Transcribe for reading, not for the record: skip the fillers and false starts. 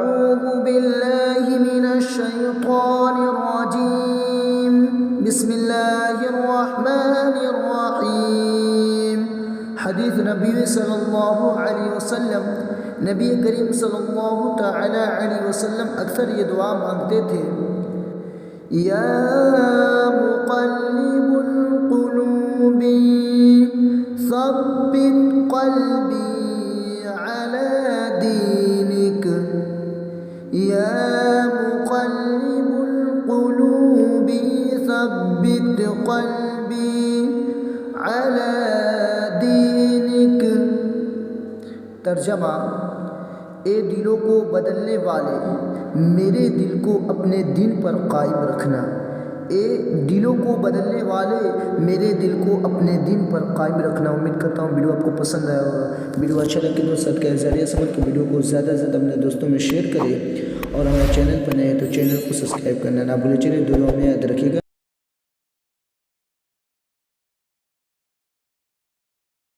أعوذ بالله من الشيطان الرجيم بسم الله الرحمن الرحيم حدیث نبی صلی اللہ علیہ وسلم نبی کریم صلی اللہ تعالی علیہ وسلم اکثر یہ دعا مانگتے تھے یا مقلب القلوب ثبت قلبی على دينك يا مقلب القلوب ثبت قلبي على دينك ترجمہ اے دلوں کو بدلنے والے میرے دل کو اپنے دین پر قائم رکھنا اے دلوں کو بدلنے والے میرے دل کو اپنے دین پر قائم رکھنا۔ امید کرتا ہوں ویڈیو آپ کو پسند آیا ہوگا۔ ویڈیو اچھا لگے تو سب کے ذریعے سمجھ کے ویڈیو کو زیادہ سے زیادہ اپنے دوستوں میں شیئر کریں، اور ہمارے چینل پر نئے ہیں تو چینل کو سبسکرائب کرنا نہ بھولیں۔ چینل دعاؤں میں یاد رکھیے گا۔